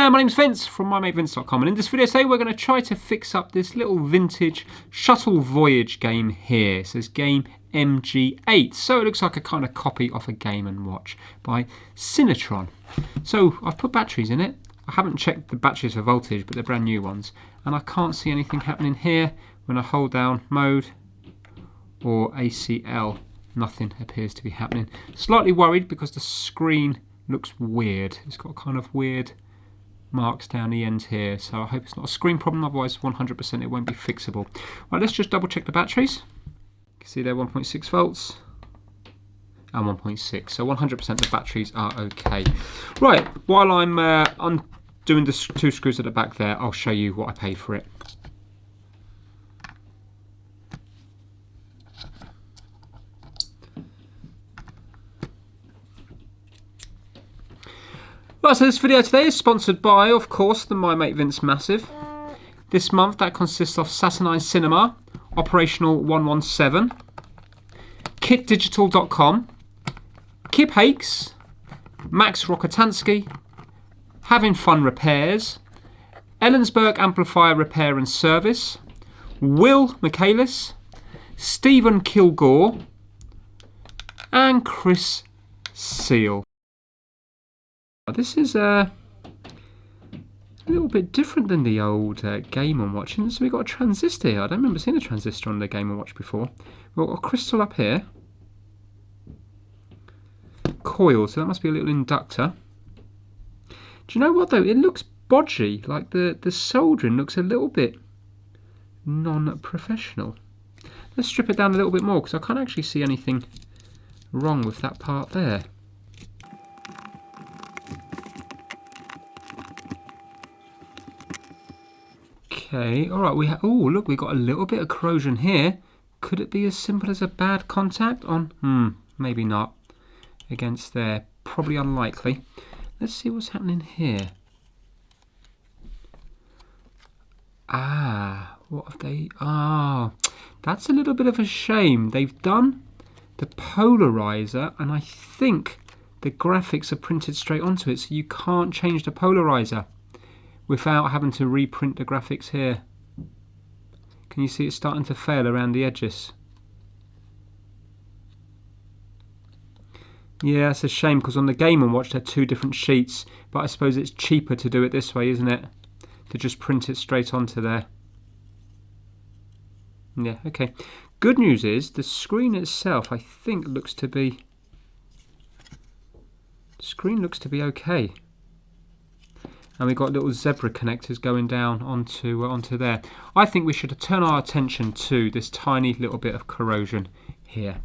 there, my name's Vince from mymatevince.com, and in this video today we're going to try to fix up this little vintage Shuttle Voyage game here. It says game MG8, so it looks like a kind of copy of a Game & Watch by Sinitron. So I've put batteries in it. I haven't checked the batteries for voltage, but they're brand new ones, and I can't see anything happening here when I hold down mode or ACL. Nothing appears to be happening. Slightly worried because the screen looks weird. It's got kind of weird marks down the end here, so I hope it's not a screen problem, otherwise 100% it won't be fixable. Right, let's just double check the batteries. You can see they're 1.6 volts and 1.6, so 100% the batteries are okay. Right, while I'm undoing the two screws at the back there, I'll show you what I paid for it. Right, so this video today is sponsored by, of course, the My Mate Vince Massive. This month that consists of Saturnine Cinema, Operational 117, KitDigital.com, Kip Hakes, Max Rokotansky, Having Fun Repairs, Ellensburg Amplifier Repair and Service, Will Michaelis, Stephen Kilgore, and Chris Seal. This is a little bit different than the old Game & Watch. So we've got a transistor here. I don't remember seeing a transistor on the Game & Watch before. We've got a crystal up here. Coil, so that must be a little inductor. Do you know what though? It looks bodgy. Like the soldering looks a little bit non-professional. Let's strip it down a little bit more because I can't actually see anything wrong with that part there. Okay, alright, look, we've got a little bit of corrosion here. Could it be as simple as a bad contact on, maybe not, against there, probably unlikely. Let's see what's happening here. What have they, that's a little bit of a shame. They've done the polarizer, and I think the graphics are printed straight onto it, so you can't change the polarizer without having to reprint the graphics here. Can you see it's starting to fail around the edges? Yeah, it's a shame because on the Game & Watch they're two different sheets, but I suppose it's cheaper to do it this way, isn't it? To just print it straight onto there. Yeah, okay. Good news is the screen itself, I think, looks to be okay. And we've got little zebra connectors going down onto there. I think we should turn our attention to this tiny little bit of corrosion here.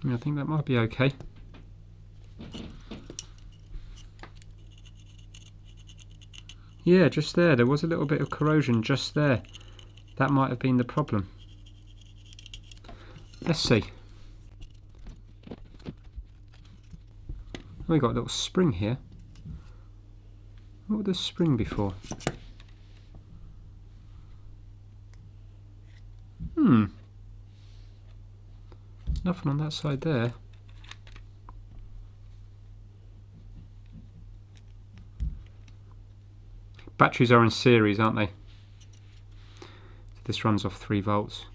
I think that might be okay. Yeah, just there. There was a little bit of corrosion just there. That might have been the problem. Let's see. We got a little spring here. What would the spring be for? Nothing on that side there. Batteries are in series, aren't they? So this runs off 3 volts.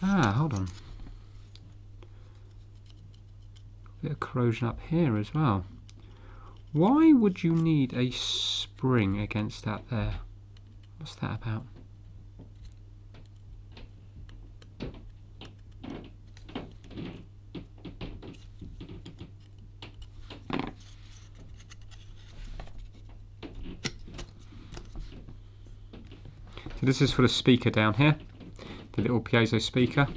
Hold on. Bit of corrosion up here as well. Why would you need a spring against that there? What's that about? So this is for the speaker down here, the little piezo speaker.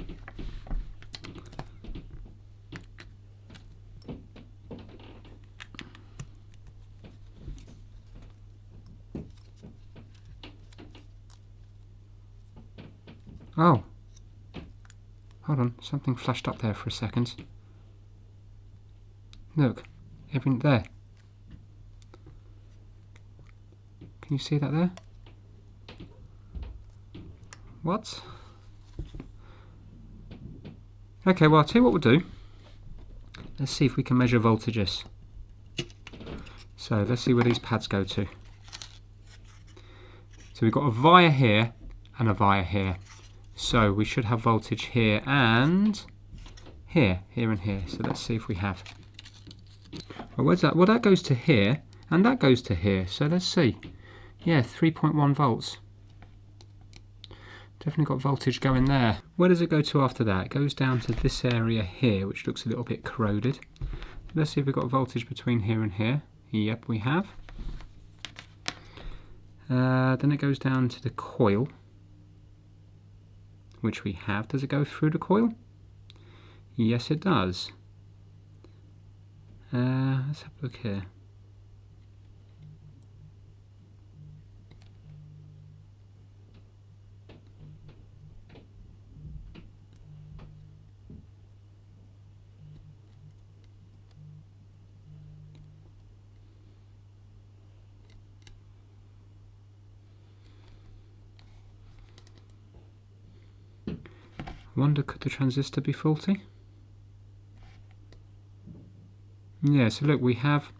Oh, hold on, something flashed up there for a second. Look, everything there. Can you see that there? What? Okay, well, I'll tell you what we'll do. let's see if we can measure voltages. So let's see where these pads go to. So we've got a via here and a via here. So we should have voltage here and here and here. So let's see if we have. Well, where's that? Well, that goes to here and that goes to here. So let's see. Yeah, 3.1 volts. Definitely got voltage going there. Where does it go to after that? It goes down to this area here, which looks a little bit corroded. Let's see if we've got voltage between here and here. Yep, we have. Then it goes down to the coil, which we have. Does it go through the coil? Yes, it does. Let's have a look here. I wonder, could the transistor be faulty? Yeah, so look, we have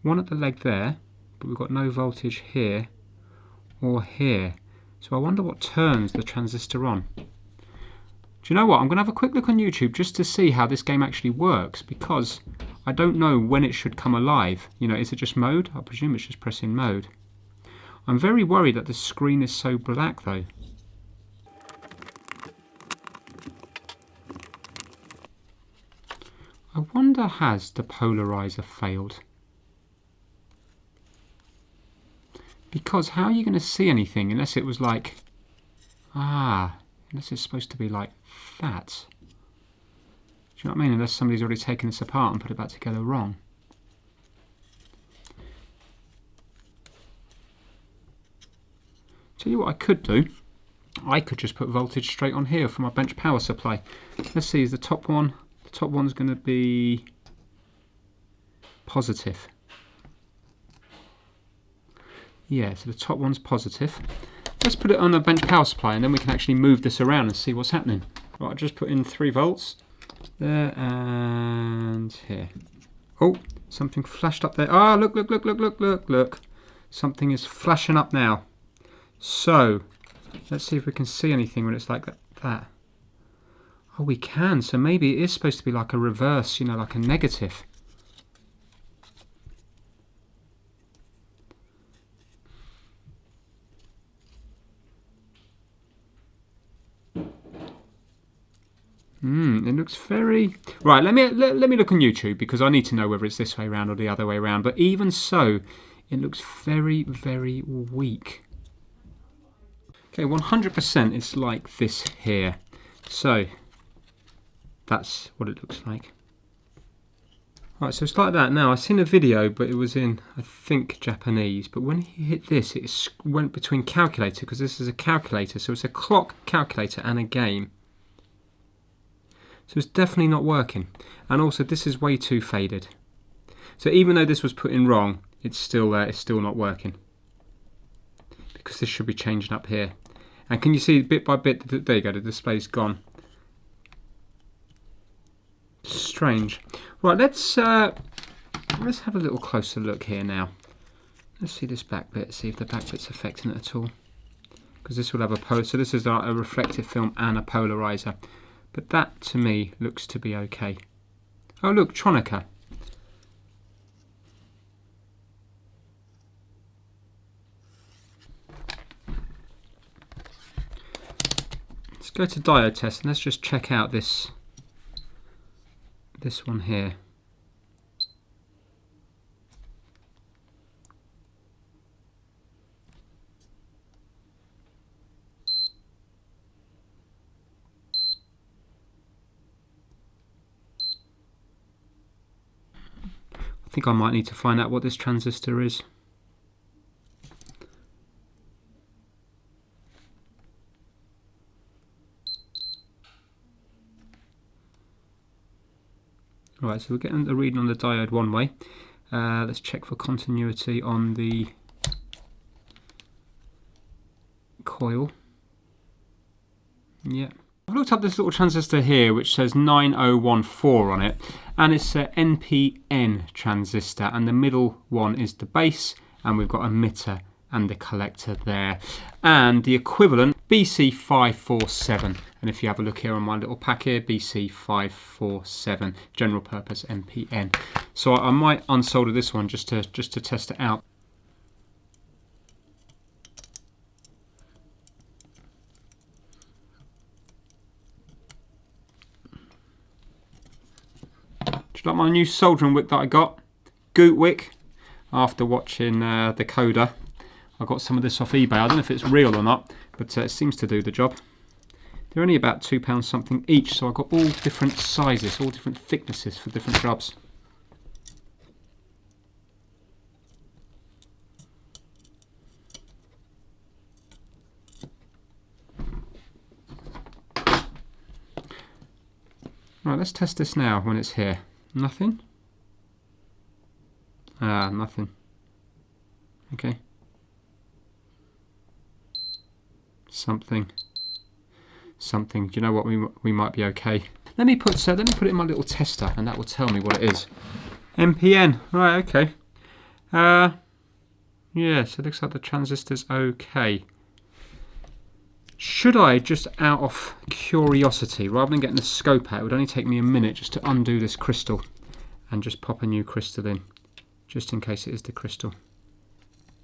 one at the leg there, but we've got no voltage here or here. So I wonder what turns the transistor on. Do you know what? I'm going to have a quick look on YouTube just to see how this game actually works, because I don't know when it should come alive. You know, is it just mode? I presume it's just pressing mode. I'm very worried that the screen is so black though. I wonder, has the polarizer failed? Because how are you going to see anything unless it was like, unless it's supposed to be like that. Do you know what I mean? Unless somebody's already taken this apart and put it back together wrong. Tell you what I could do. I could just put voltage straight on here for my bench power supply. Let's see, is the top one? The top one's going to be positive. Yeah, so the top one's positive. Let's put it on the bench power supply and then we can actually move this around and see what's happening. Right, I just put in 3 volts there and here. Oh, something flashed up there. Ah, look, look, look, look, look, look, look. Something is flashing up now. So, let's see if we can see anything when it's like that. Oh, we can. So maybe it is supposed to be like a reverse, you know, like a negative. It looks very... Right, let me look on YouTube because I need to know whether it's this way around or the other way around. But even so, it looks very, very weak. Okay, 100% it's like this here. So, that's what it looks like. Right, so it's like that now. I've seen a video, but it was in, I think, Japanese. But when he hit this, it went between calculator, because this is a calculator. So it's a clock, calculator, and a game. So it's definitely not working. And also, this is way too faded. So even though this was put in wrong, it's still there. It's still not working. Because this should be changing up here. And can you see bit by bit, there you go, the display's gone. Strange. Right, let's have a little closer look here now. Let's see this back bit, see if the back bit's affecting it at all. Because this will have a so this is a reflective film and a polarizer. But that to me looks to be okay. Oh look, Tronica. Let's go to diode test and let's just check out this one here. I think I might need to find out what this transistor is. Right, so we're getting the reading on the diode one way. Let's check for continuity on the coil. Yeah. I've looked up this little transistor here which says 9014 on it, and it's an NPN transistor, and the middle one is the base, and we've got emitter and the collector there, and the equivalent BC547. And if you have a look here on my little pack here, BC547, general purpose NPN. So I might unsolder this one just to test it out. Do you like my new soldering wick that I got? Goot wick. After watching the coder, I got some of this off eBay. I don't know if it's real or not, but it seems to do the job. They're only about £2 something each, so I've got all different sizes, all different thicknesses for different jobs. Right, let's test this now when it's here. Nothing? Ah, nothing. Okay. Something. Do you know what? We might be okay. Let me put it in my little tester, and that will tell me what it is. NPN. Right. Okay. Yeah. So it looks like the transistor's okay. Should I, just out of curiosity, rather than getting the scope out, it would only take me a minute just to undo this crystal and just pop a new crystal in, just in case it is the crystal.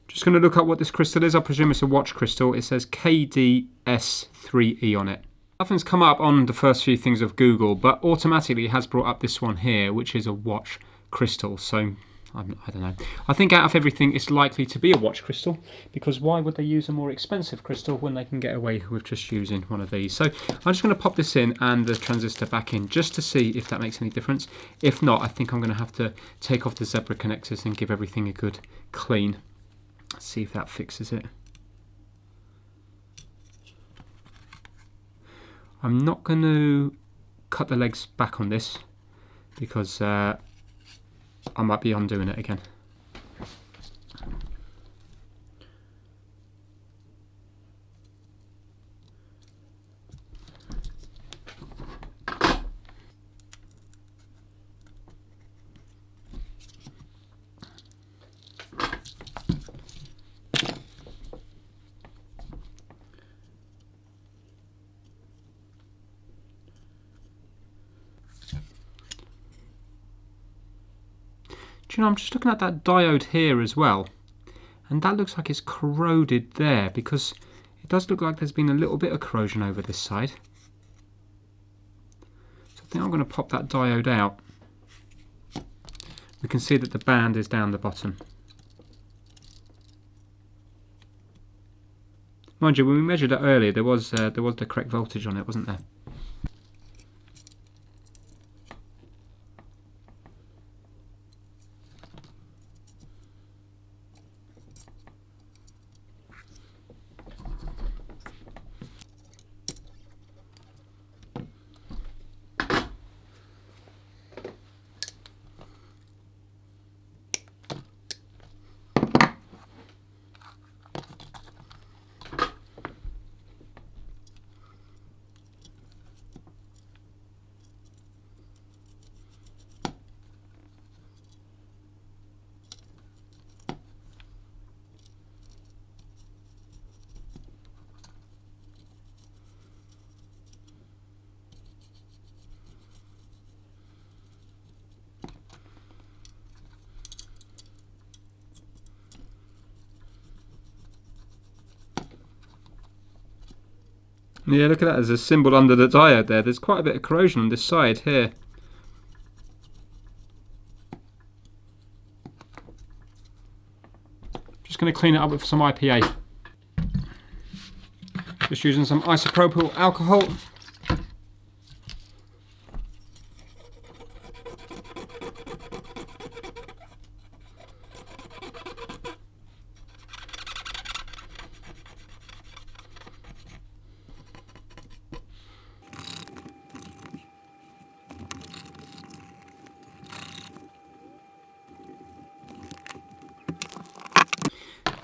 Just going to look up what this crystal is. I presume it's a watch crystal. It says KDS3E on it. Nothing's come up on the first few things of Google, but automatically it has brought up this one here, which is a watch crystal. So I don't know. I think out of everything, it's likely to be a watch crystal, because why would they use a more expensive crystal when they can get away with just using one of these? So I'm just going to pop this in and the transistor back in just to see if that makes any difference. If not, I think I'm going to have to take off the zebra connectors and give everything a good clean. Let's see if that fixes it. I'm not going to cut the legs back on this because I might be undoing it again. Do you know, I'm just looking at that diode here as well, and that looks like it's corroded there, because it does look like there's been a little bit of corrosion over this side. So I think I'm going to pop that diode out. We can see that the band is down the bottom. Mind you, when we measured it earlier, there was the correct voltage on it, wasn't there? Yeah, look at that, there's a symbol under the diode there. There's quite a bit of corrosion on this side here. Just going to clean it up with some IPA. Just using some isopropyl alcohol.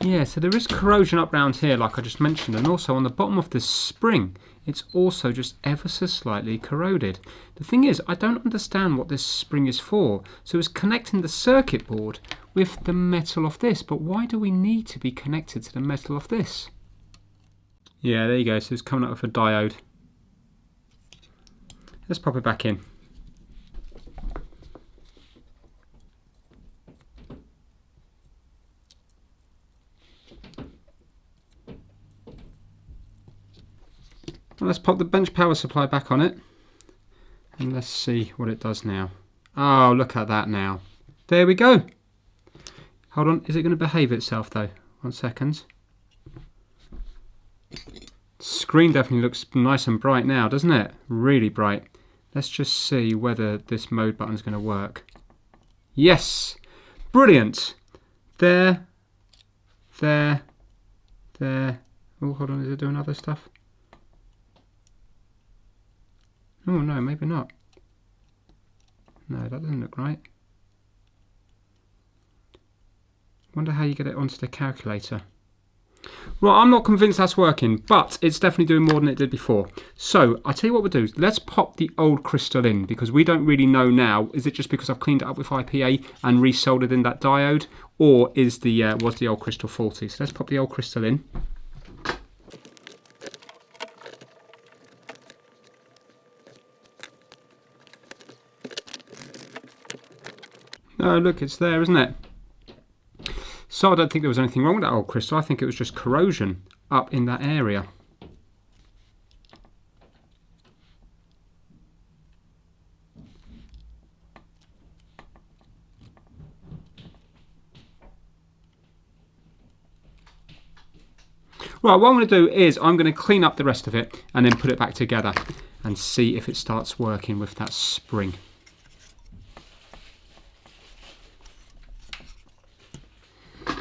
Yeah, so there is corrosion up round here, like I just mentioned, and also on the bottom of the spring, it's also just ever so slightly corroded. The thing is, I don't understand what this spring is for. So it's connecting the circuit board with the metal of this, but why do we need to be connected to the metal of this? Yeah, there you go, so it's coming up with a diode. Let's pop it back in. Well, let's pop the bench power supply back on it and let's see what it does now. Oh, look at that now. There we go. Hold on, is it going to behave itself though? 1 second. Screen definitely looks nice and bright now, doesn't it? Really bright. Let's just see whether this mode button is going to work. Yes! Brilliant! There. Oh, hold on, is it doing other stuff? Oh no, maybe not. No, that doesn't look right. Wonder how you get it onto the calculator. Right, I'm not convinced that's working, but it's definitely doing more than it did before. So, I'll tell you what we'll do. Let's pop the old crystal in, because we don't really know now. Is it just because I've cleaned it up with IPA and resoldered in that diode, or is was the old crystal faulty? So let's pop the old crystal in. Oh, look, it's there, isn't it? So I don't think there was anything wrong with that old crystal. I think it was just corrosion up in that area. Right, what I'm going to do is I'm going to clean up the rest of it and then put it back together and see if it starts working with that spring.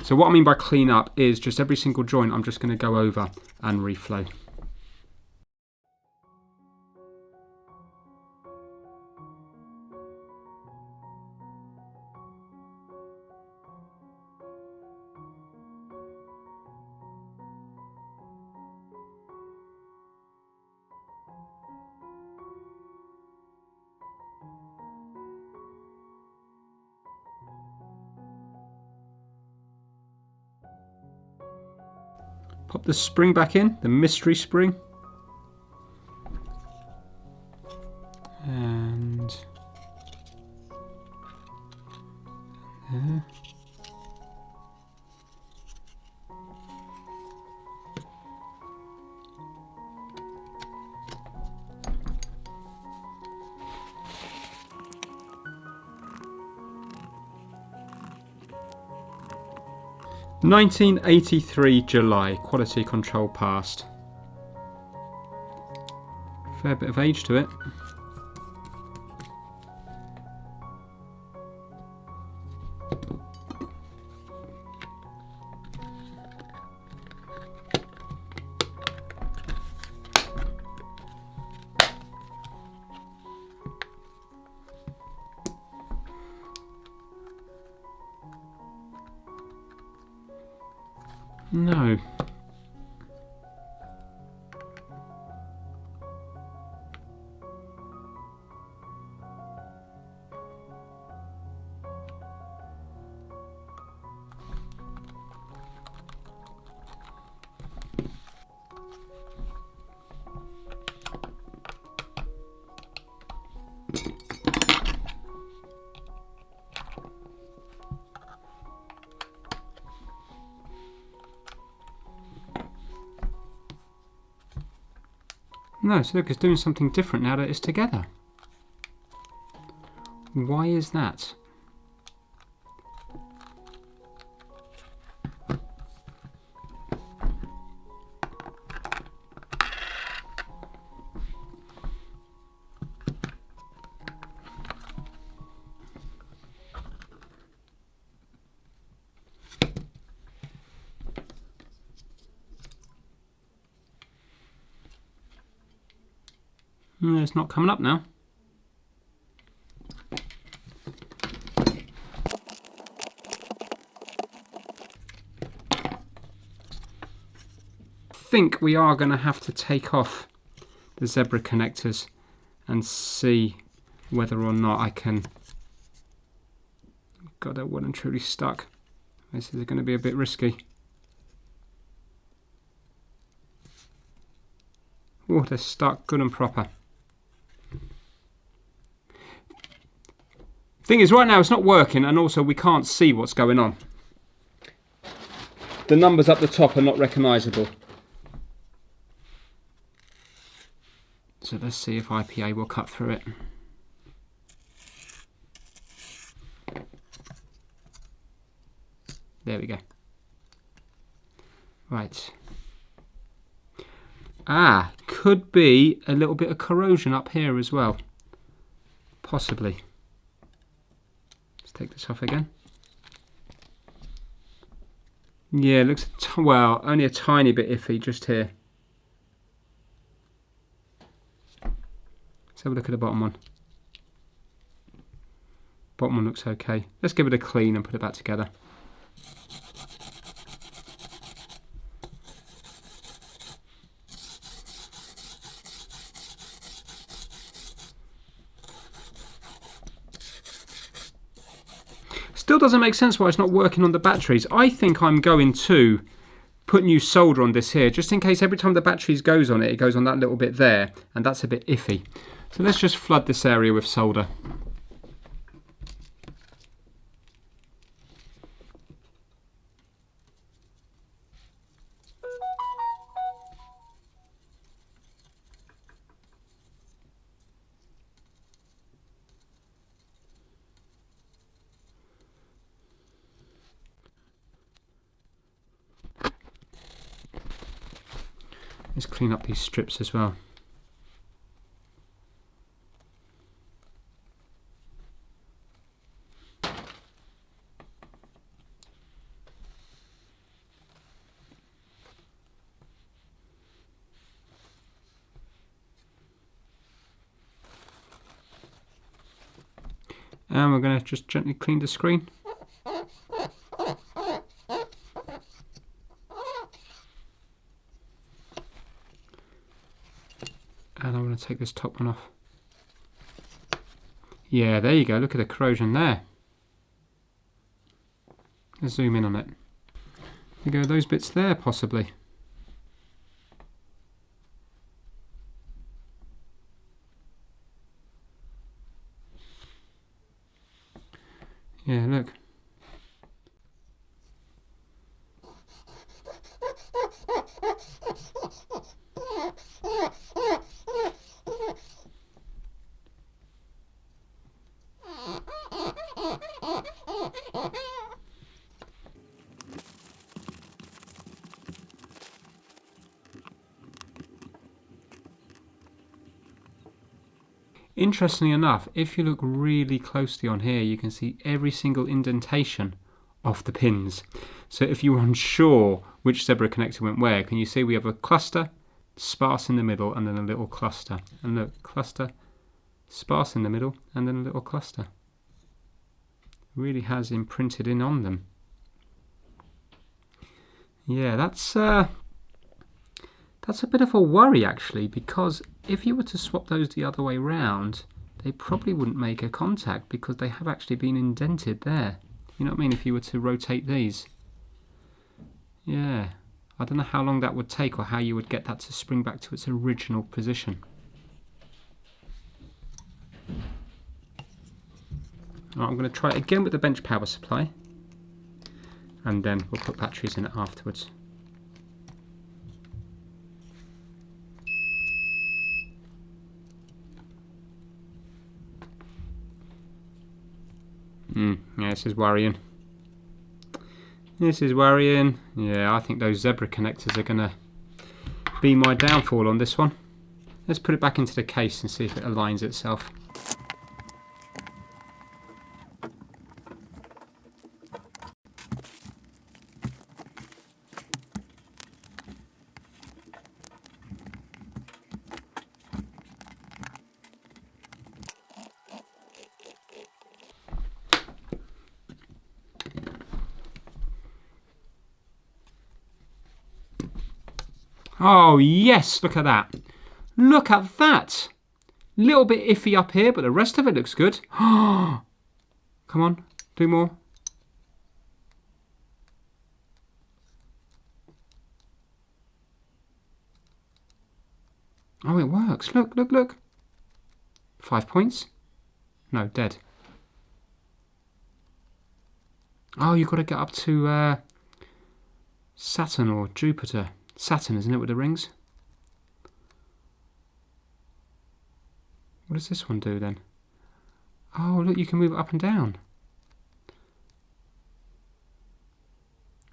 So what I mean by clean up is just every single joint I'm just going to go over and reflow. Pop the spring back in, the mystery spring. And there. (1983 July), quality control passed. Fair bit of age to it. No. No, so look, it's doing something different now that it's together. Why is that? It's not coming up now. think we are going to have to take off the zebra connectors and see whether or not I can. God, they're well and truly stuck. This is going to be a bit risky. Oh, they're stuck good and proper. Thing is, right now it's not working, and also we can't see what's going on. The numbers up the top are not recognisable. So let's see if IPA will cut through it. There we go. Right. Ah, could be a little bit of corrosion up here as well. Possibly. Let's take this off again. Yeah, it looks, well, only a tiny bit iffy just here. Let's have a look at the bottom one. Bottom one looks okay. Let's give it a clean and put it back together. Still doesn't make sense why it's not working on the batteries. I think I'm going to put new solder on this here, just in case every time the batteries goes on it, it goes on that little bit there, and that's a bit iffy. So let's just flood this area with solder. Let's clean up these strips as well. And we're going to just gently clean the screen. And I'm going to take this top one off. Yeah, there you go. Look at the corrosion there. Let's zoom in on it. There you go, those bits there possibly. Yeah, look. Interestingly enough, if you look really closely on here, you can see every single indentation of the pins. So if you were unsure which zebra connector went where, can you see we have a cluster, sparse in the middle, and then a little cluster. And look, cluster, sparse in the middle, and then a little cluster. Really has imprinted in on them. Yeah, that's a bit of a worry actually, because if you were to swap those the other way round, they probably wouldn't make a contact because they have actually been indented there. You know what I mean? If you were to rotate these. Yeah, I don't know how long that would take or how you would get that to spring back to its original position. Right, I'm going to try it again with the bench power supply, and then we'll put batteries in it afterwards. Yeah, this is worrying. This is worrying. Yeah, I think those zebra connectors are going to be my downfall on this one. Let's put it back into the case and see if it aligns itself. Oh yes, look at that. Look at that. Little bit iffy up here, but the rest of it looks good. Come on, do more. Oh, it works. Look, look, look. 5 points. No, dead. Oh, you've got to get up to Saturn or Jupiter. Saturn, isn't it, with the rings? What does this one do then? Oh, look, you can move it up and down.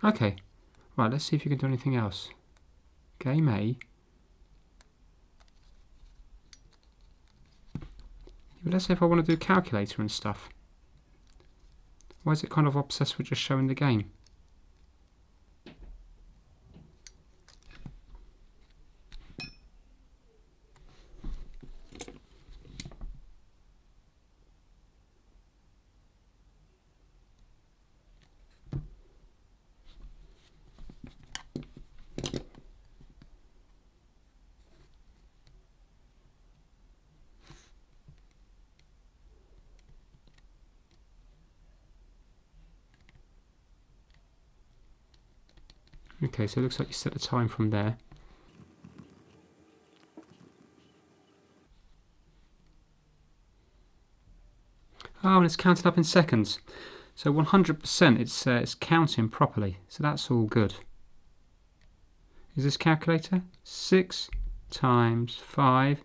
Okay. Right, let's see if you can do anything else. Game A. But let's say if I want to do calculator and stuff. Why is it kind of obsessed with just showing the game? Okay, so it looks like you set the time from there. Oh, and it's counted up in seconds. So 100% it's counting properly. So that's all good. Is this calculator? 6 times 5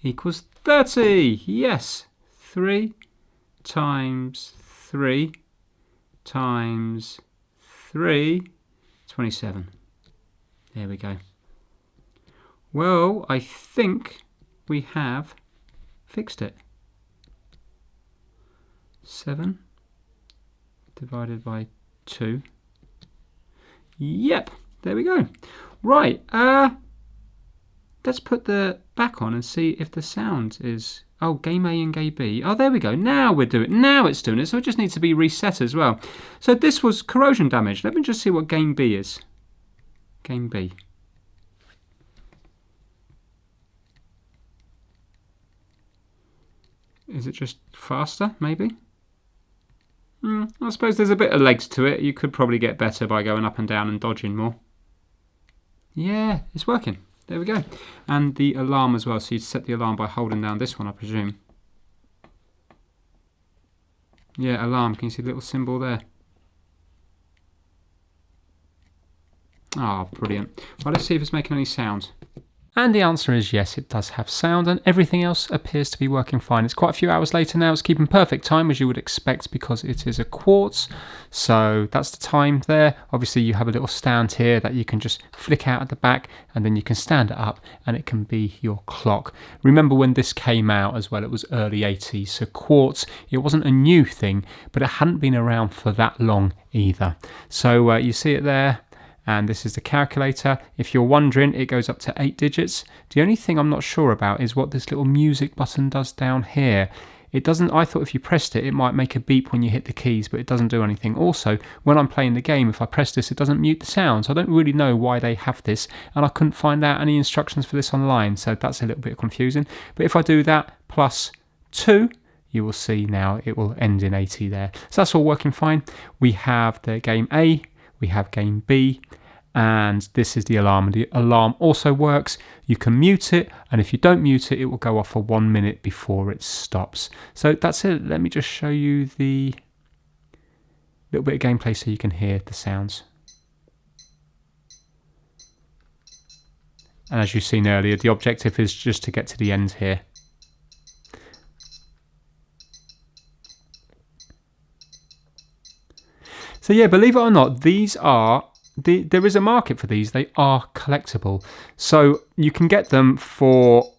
equals 30. Yes. 3 times 3 times 3, 27. There we go. Well, I think we have fixed it. 7 divided by 2. Yep, there we go. Right, let's put the back on and see if the sound is... Oh, game A and game B. Oh, there we go. Now we're doing it. Now it's doing it. So it just needs to be reset as well. So this was corrosion damage. Let me just see what game B is. Game B. Is it just faster, maybe? I suppose there's a bit of legs to it. You could probably get better by going up and down and dodging more. Yeah, it's working. There we go. And the alarm as well. So you'd set the alarm by holding down this one, I presume. Yeah, alarm. Can you see the little symbol there? Ah, brilliant. Well, let's see if it's making any sound. And the answer is yes, it does have sound, and everything else appears to be working fine. It's quite a few hours later now. It's keeping perfect time, as you would expect, because it is a quartz. So that's the time there. Obviously, you have a little stand here that you can just flick out at the back, and then you can stand it up, and it can be your clock. Remember when this came out as well, it was early 80s. So quartz, it wasn't a new thing, but it hadn't been around for that long either. So you see it there. And this is the calculator. If you're wondering, it goes up to 8 digits. The only thing I'm not sure about is what this little music button does down here. It doesn't, I thought if you pressed it, it might make a beep when you hit the keys, but it doesn't do anything. Also, when I'm playing the game, if I press this, it doesn't mute the sound. So I don't really know why they have this, and I couldn't find out any instructions for this online, so that's a little bit confusing. But if I do that plus 2, you will see now it will end in 80 there. So that's all working fine. We have the game A, we have game B, and this is the alarm. The alarm also works. You can mute it, and if you don't mute it, it will go off for 1 minute before it stops. So that's it. Let me just show you the little bit of gameplay so you can hear the sounds. And as you've seen earlier, the objective is just to get to the end here. So yeah, believe it or not, these are... there is a market for these. They are collectible. So you can get them for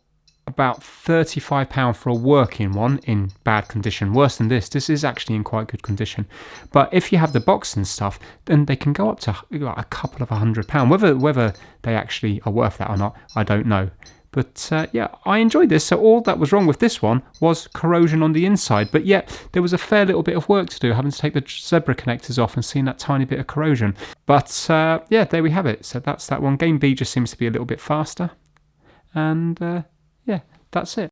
about £35 for a working one in bad condition. Worse than this. This is actually in quite good condition. But if you have the box and stuff, then they can go up to like a couple of £100. Whether they actually are worth that or not, I don't know. But yeah, I enjoyed this. So all that was wrong with this one was corrosion on the inside, but yet there was a fair little bit of work to do, having to take the zebra connectors off and seeing that tiny bit of corrosion. But yeah, there we have it. So that's that one. Game B just seems to be a little bit faster. And yeah, that's it.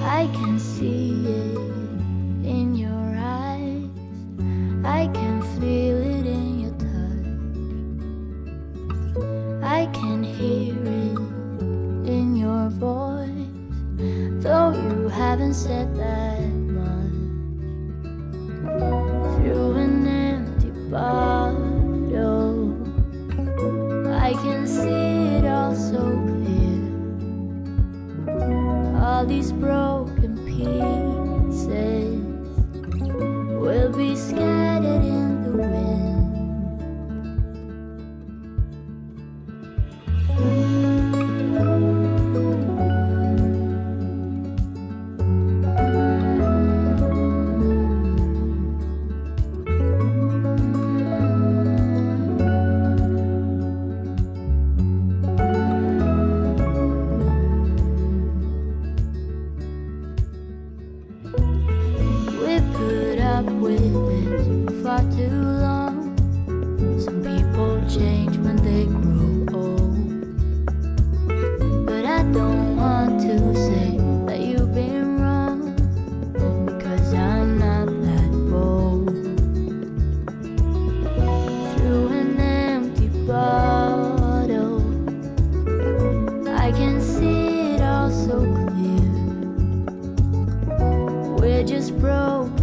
I can see it in your eyes. I can feel it in your touch. I can hear it in your voice, though you haven't said that much. Through an empty bottle, I can see it all so clear. All these broken pieces will be scattered in the wind. With it for far too long. Some people change when they grow old, but I don't want to say that you've been wrong, because I'm not that bold. Through an empty bottle, I can see it all so clear. We're just broken